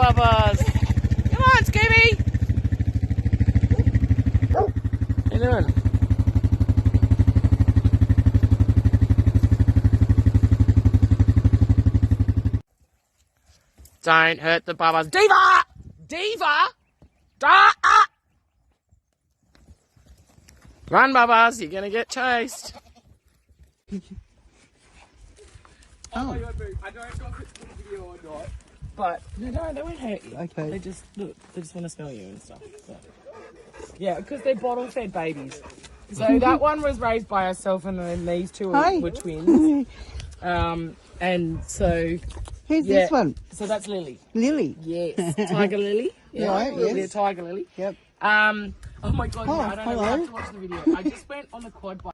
Bubbas. Come on, Scooby. How you doing? Don't hurt the Bubbas. Diva! Diva! Run, Bubbas, you're gonna get chased. I don't know if it's a video or not. But no, they won't hurt you. Okay. They just want to smell you and stuff. So. Yeah, because they're bottle-fed babies. So that one was raised by herself, and then these two were twins. And so Who's this one? So that's Lily. Lily. Yes, Tiger Lily. Yeah, Right, yes. Yeah, Tiger Lily. Yep. Oh my God! Oh, I don't know. hello. I have to watch the video. I just went on the quad bike.